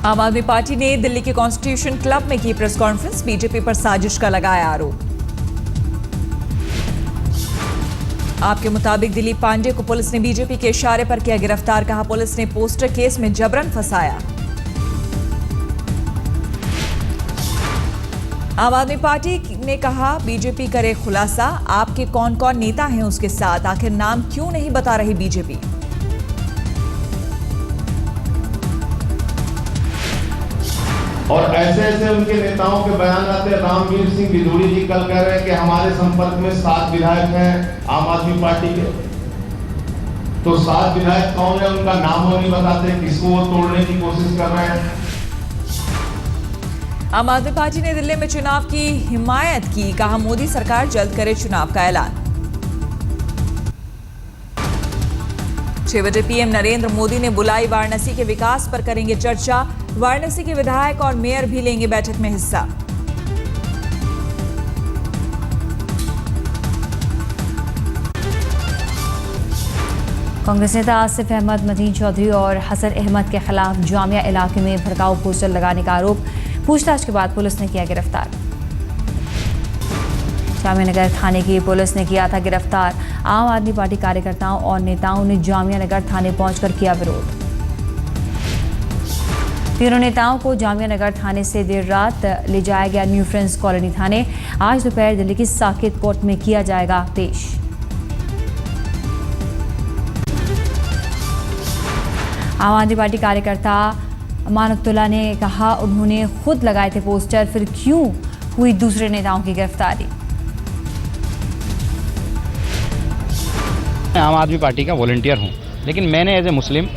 आम आदमी पार्टी ने दिल्ली के कॉन्स्टिट्यूशन क्लब में की प्रेस कॉन्फ्रेंस, बीजेपी पर साजिश का लगाया आरोप। आपके मुताबिक दिलीप पांडे को पुलिस ने बीजेपी के इशारे पर किया गिरफ्तार, कहा पुलिस ने पोस्टर केस में जबरन फंसाया। आम आदमी पार्टी ने कहा बीजेपी करे खुलासा, आपके कौन कौन नेता हैं उसके साथ, आखिर नाम क्यों नहीं बता रही बीजेपी। और ऐसे ऐसे उनके नेताओं के बयान आते हैं। रामवीर सिंह बिधूड़ी जी कल कह रहे हैं कि हमारे संपर्क में 7 विधायक हैं आम आदमी पार्टी के। तो 7 विधायक कौन है, उनका नाम वो नहीं बताते, किसको वो तोड़ने की कोशिश कर रहे हैं। आम आदमी पार्टी ने दिल्ली में चुनाव की हिमायत की, कहा मोदी सरकार जल्द करे चुनाव का ऐलान। 6 बजे पीएम नरेंद्र मोदी ने बुलाई वाराणसी के विकास पर करेंगे चर्चा, वाराणसी के विधायक और मेयर भी लेंगे बैठक में हिस्सा। कांग्रेस नेता आसिफ अहमद, मतीन चौधरी और हसन अहमद के खिलाफ जामिया इलाके में भड़काऊ पोस्टर लगाने का आरोप, पूछताछ के बाद पुलिस ने किया गिरफ्तार। जामिया नगर थाने की पुलिस ने किया था गिरफ्तार। आम आदमी पार्टी कार्यकर्ताओं और नेताओं ने जामिया नगर थाने पहुंचकर किया विरोध। तीनों नेताओं को जामिया नगर थाने से देर रात ले जाया गया न्यू फ्रेंड्स कॉलोनी थाने। आज दोपहर दिल्ली की साकेत कोर्ट में किया जाएगा पेश। आम आदमी पार्टी कार्यकर्ता अमानतुल्लाह ने कहा उन्होंने खुद लगाए थे पोस्टर, फिर क्यों हुई दूसरे नेताओं की गिरफ्तारी। मैं आम आदमी पार्टी का वॉलंटियर हूं, लेकिन मैंने एज ए मुस्लिम,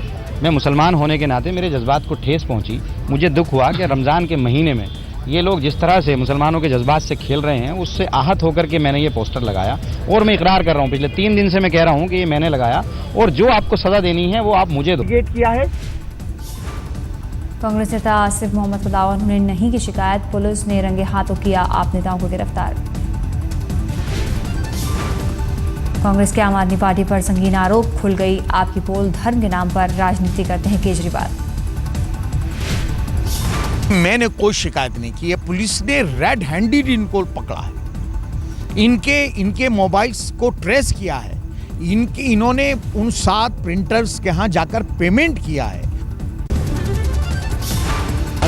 मैं मुसलमान होने के नाते मेरे जज्बात को ठेस पहुंची। मुझे दुख हुआ कि रमज़ान के महीने में ये लोग जिस तरह से मुसलमानों के जज्बात से खेल रहे हैं, उससे आहत होकर के मैंने ये पोस्टर लगाया। और मैं इकरार कर रहा हूँ, पिछले 3 दिन से मैं कह रहा हूँ कि ये मैंने लगाया, और जो आपको सज़ा देनी है वो आप मुझे दो। गेट किया है। कांग्रेस नेता आसिफ मोहम्मद को दावा उन्होंने नहीं की शिकायत, पुलिस ने रंगे हाथों किया आप नेताओं को गिरफ्तार। कांग्रेस के आम आदमी पार्टी पर संगीन आरोप, खुल गई आपकी पोल, धर्म के नाम पर राजनीति करते हैं केजरीवाल। मैंने कोई शिकायत नहीं की है, पुलिस ने रेड हैंडेड इनको पकड़ा है, इनके मोबाइल्स को ट्रेस किया है, इन्होंने उन 7 प्रिंटर्स के यहाँ जाकर पेमेंट किया है।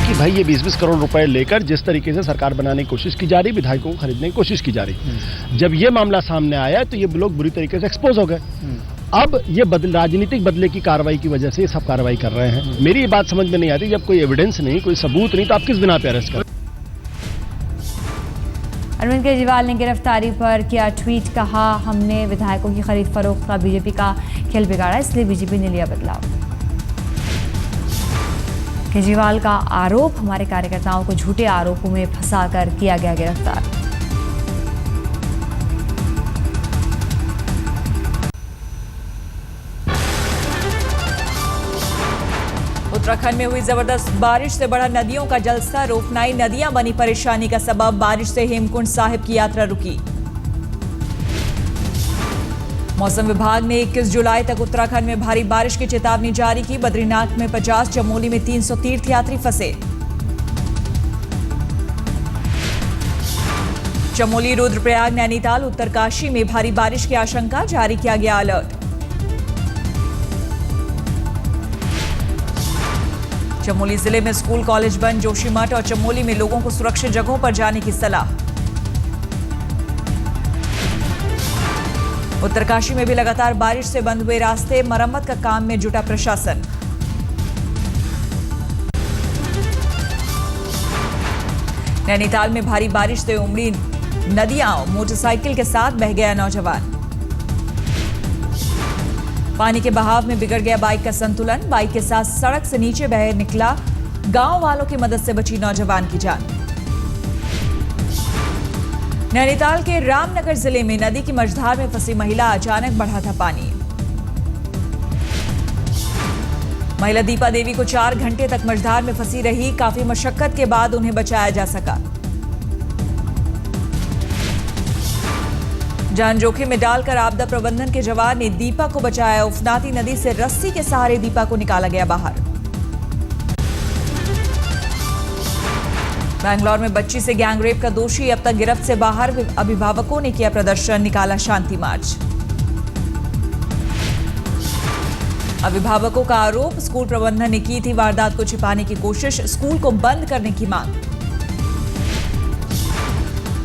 कि भाई ये 20-20 करोड़ रुपए लेकर जिस तरीके से सरकार बनाने की कोशिश की जा रही, विधायकों को खरीदने की कोशिश की जा रही, जब ये मामला सामने आया तो ये लोग बुरी तरीके से एक्सपोज हो गए। अब ये राजनीतिक बदले की कार्रवाई की वजह से ये सब कार्रवाई कर रहे हैं। मेरी ये बात समझ में नहीं आती, जब कोई एविडेंस नहीं, कोई सबूत नहीं, तो आप किस बिना पे अरेस्ट करें। अरविंद केजरीवाल ने गिरफ्तारी पर किया ट्वीट, कहा हमने विधायकों की खरीद फरोख्त का बीजेपी का खेल बिगाड़ा, इसलिए बीजेपी ने लिया बदलाव। केजरीवाल का आरोप, हमारे कार्यकर्ताओं को झूठे आरोपों में फंसाकर किया गया गिरफ्तार। उत्तराखंड में हुई जबरदस्त बारिश से बढ़ा नदियों का जलस्तर, रोफनाई नदियां बनी परेशानी का सबब, बारिश से हेमकुंड साहिब की यात्रा रुकी। मौसम विभाग ने 21 जुलाई तक उत्तराखंड में भारी बारिश की चेतावनी जारी की। बद्रीनाथ में 50, चमोली में 300 तीर्थयात्री फंसे। चमोली, रुद्रप्रयाग, नैनीताल, उत्तरकाशी में भारी बारिश की आशंका, जारी किया गया अलर्ट। चमोली जिले में स्कूल कॉलेज बंद, जोशीमठ और चमोली में लोगों को सुरक्षित जगहों पर जाने की सलाह। उत्तरकाशी में भी लगातार बारिश से बंद हुए रास्ते, मरम्मत का काम में जुटा प्रशासन। नैनीताल में भारी बारिश से उमड़ी नदियां, मोटरसाइकिल के साथ बह गया नौजवान। पानी के बहाव में बिगड़ गया बाइक का संतुलन, बाइक के साथ सड़क से नीचे बह निकला, गांव वालों की मदद से बची नौजवान की जान। नैनीताल के रामनगर जिले में नदी की मझधार में फंसी महिला, अचानक बढ़ा था पानी। महिला दीपा देवी को 4 घंटे तक मझधार में फंसी रही, काफी मशक्कत के बाद उन्हें बचाया जा सका। जान जोखिम में डालकर आपदा प्रबंधन के जवान ने दीपा को बचाया। उफनाती नदी से रस्सी के सहारे दीपा को निकाला गया बाहर। बैंगलोर में बच्ची से गैंगरेप का दोषी अब तक गिरफ्त से बाहर, अभिभावकों ने किया प्रदर्शन, निकाला शांति मार्च। अभिभावकों का आरोप, स्कूल प्रबंधन ने की थी वारदात को छिपाने की कोशिश, स्कूल को बंद करने की मांग।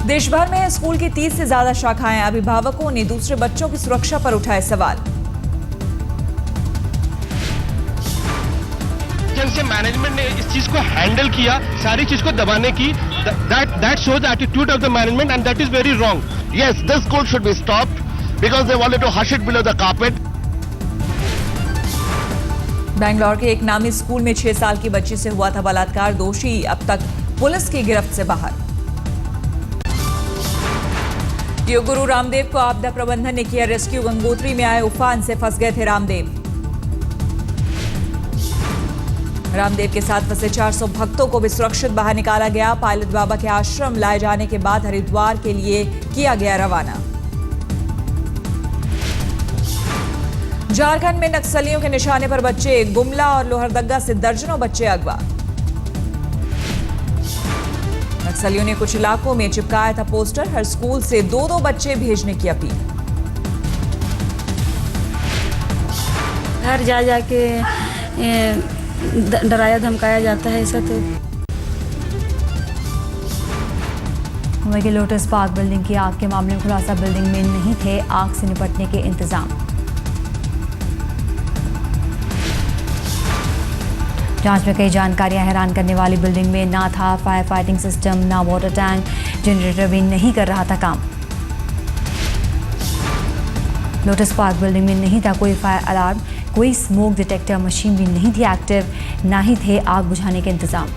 देश भर में स्कूल की 30 से ज्यादा शाखाएं, अभिभावकों ने दूसरे बच्चों की सुरक्षा पर उठाए सवाल। से मैनेजमेंट ने इस चीज को हैंडल किया, सारी चीज को दबाने की, that shows the attitude of the management and that is very wrong. Yes, this school should be stopped because they wanted to hush it below the carpet. Bangalore के एक नामी स्कूल में 6 साल की बच्ची से हुआ था बलात्कार, दोषी अब तक पुलिस की गिरफ्त से बाहर। योग गुरु रामदेव को आपदा प्रबंधन ने किया रेस्क्यू, गंगोत्री में आए उफान से फंस गए थे रामदेव। रामदेव के साथ फंसे 400 भक्तों को भी सुरक्षित बाहर निकाला गया। पायलट बाबा के आश्रम लाए जाने के बाद हरिद्वार के लिए किया गया रवाना। झारखंड में नक्सलियों के निशाने पर बच्चे, गुमला और लोहरदगा से दर्जनों बच्चे अगवा। नक्सलियों ने कुछ इलाकों में चिपकाया था पोस्टर, हर स्कूल से 2-2 बच्चे भेजने की अपील। घर जा जाके डराया धमकाया जाता है ऐसा। तो मुंबई के लोटस पार्क बिल्डिंग की आग के मामले में खुलासा, बिल्डिंग में नहीं थे आग से निपटने के इंतजाम। जांच में कई जानकारियां हैरान करने वाली, बिल्डिंग में ना था फायर फाइटिंग सिस्टम, ना वाटर टैंक, जनरेटर भी नहीं कर रहा था काम। लोटस पार्क बिल्डिंग में नहीं था कोई फायर अलार्म, कोई स्मोक डिटेक्टर मशीन भी नहीं थी एक्टिव, ना ही थे आग बुझाने के इंतजाम।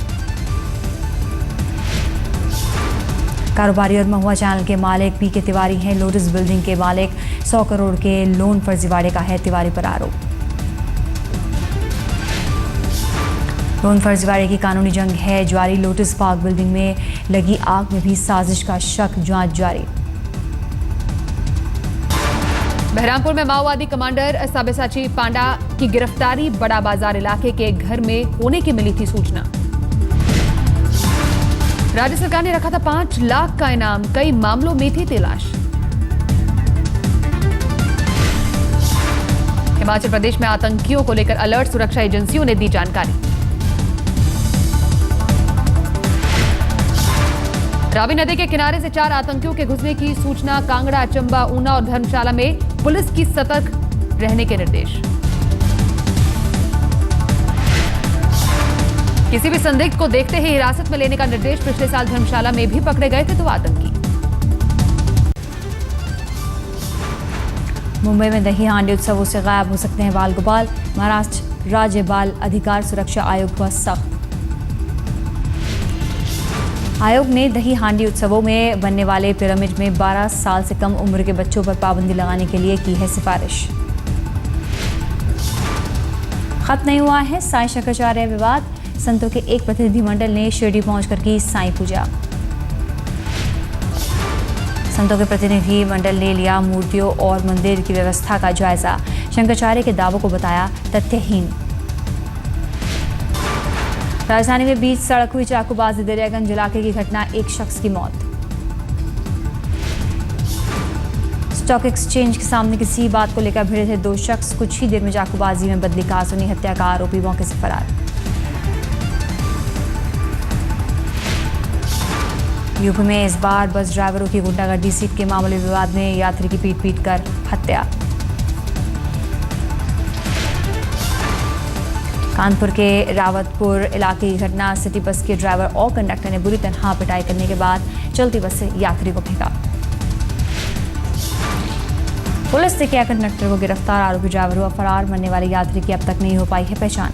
कारोबारी और महुआ चैनल के मालिक पीके तिवारी हैं। लोटस बिल्डिंग के मालिक 100 करोड़ के लोन फर्जीवाड़े का है तिवारी पर आरोप। लोन फर्जीवाड़े की कानूनी जंग है जारी, लोटस पार्क बिल्डिंग में लगी आग में भी साजिश का शक, जांच जारी। बहरामपुर में माओवादी कमांडर साबेसाची पांडा की गिरफ्तारी, बड़ा बाजार इलाके के घर में होने की मिली थी सूचना। राज्य सरकार ने रखा था 5 लाख का इनाम, कई मामलों में थी तलाश। हिमाचल प्रदेश में आतंकियों को लेकर अलर्ट, सुरक्षा एजेंसियों ने दी जानकारी। रावी नदी के किनारे से 4 आतंकियों के घुसने की सूचना, कांगड़ा, चंबा, ऊना और धर्मशाला में पुलिस की सतर्क रहने के निर्देश। किसी भी संदिग्ध को देखते ही हिरासत में लेने का निर्देश, पिछले साल धर्मशाला में भी पकड़े गए थे 2 आतंकी। मुंबई में दही हांडी उत्सवों से गायब हो सकते हैं बाल गोपाल, महाराष्ट्र राज्य बाल अधिकार सुरक्षा आयोग हुआ सख्त। आयोग ने दही हांडी उत्सवों में बनने वाले पिरामिड में 12 साल से कम उम्र के बच्चों पर पाबंदी लगाने के लिए की है सिफारिश। खत्म नहीं हुआ है साईं शंकराचार्य विवाद, संतों के एक प्रतिनिधिमंडल ने शिरडी पहुंचकर की साईं पूजा। संतों के प्रतिनिधि मंडल ने लिया मूर्तियों और मंदिर की व्यवस्था का जायजा, शंकराचार्य के दावों को बताया तथ्यहीन। राजधानी में बीच सड़क हुई चाकूबाजी, दरियागंज इलाके की घटना, एक शख्स की मौत। स्टॉक एक्सचेंज के सामने किसी बात को लेकर भिड़े थे 2 शख्स, कुछ ही देर में चाकूबाजी में बदली कासुनी, हत्या का आरोपी मौके से फरार। यूपी में इस बार बस ड्राइवरों की गुंडागर्दी, सीट के मामूली विवाद में यात्री की पीट कर हत्या। कानपुर के रावतपुर इलाके की घटना, सिटी बस के ड्राइवर और कंडक्टर ने बुरी तरह पिटाई करने के बाद चलती बस से यात्री को फेंका। पुलिस ने किया कंडक्टर को गिरफ्तार, आरोपी ड्राइवर हुआ फरार। मरने वाले यात्री की अब तक नहीं हो पाई है पहचान।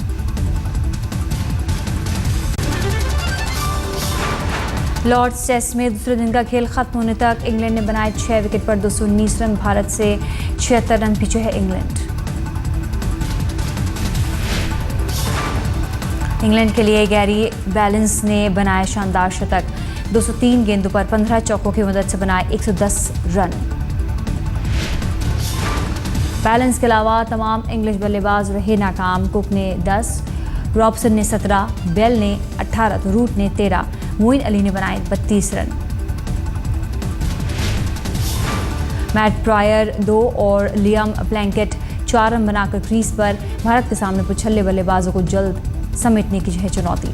लॉर्ड्स टेस्ट में दूसरे दिन का खेल खत्म होने तक इंग्लैंड ने बनाए 6 विकेट पर 219 रन, भारत से 76 रन पीछे है इंग्लैंड। इंग्लैंड के लिए गैरी बैलेंस ने बनाया शानदार शतक, 203 गेंदों पर 15 चौकों की मदद से बनाए 110 रन। बैलेंस के अलावा तमाम इंग्लिश बल्लेबाज रहे नाकाम, कुक ने 10, रॉबसन ने 17, बेल ने 18 तो रूट ने 13, मोइन अली ने बनाए 32 रन। मैट प्रायर 2 और लियाम प्लैंकेट 4 रन बनाकर क्रीज पर। भारत के सामने पुछल्ले बल्लेबाजों को जल्द समेटने की है चुनौती।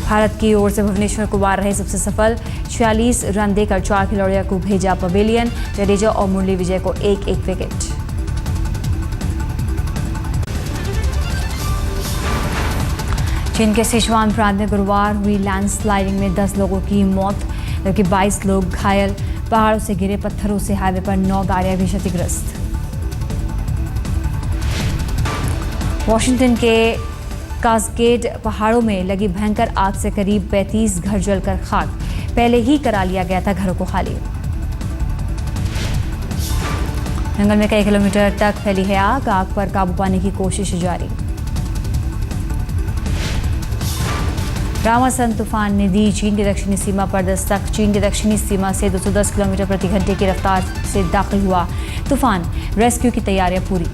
भारत की ओर से भुवनेश्वर कुमार रहे सबसे सफल, 46 रन देकर 4 खिलाड़ियों को भेजा पवेलियन। जडेजा और मुरली विजय को एक विकेट। चीन के सिचुआन प्रांत में गुरुवार हुई लैंडस्लाइडिंग में 10 लोगों की मौत जबकि 22 लोग घायल। पहाड़ों से गिरे पत्थरों से हाईवे पर 9 गाड़ियां भी क्षतिग्रस्त। वॉशिंगटन के कास्केड पहाड़ों में लगी भयंकर आग से करीब 35 घर जलकर खाक। पहले ही करा लिया गया था घरों को खाली। जंगल में कई किलोमीटर तक फैली है आग। आग पर काबू पाने की कोशिश जारी। रामासन तूफान ने दी चीन की दक्षिणी सीमा पर दस्तक। चीन की दक्षिणी सीमा से 210 किलोमीटर प्रति घंटे की रफ्तार से दाखिल हुआ तूफान। रेस्क्यू की तैयारियां पूरी।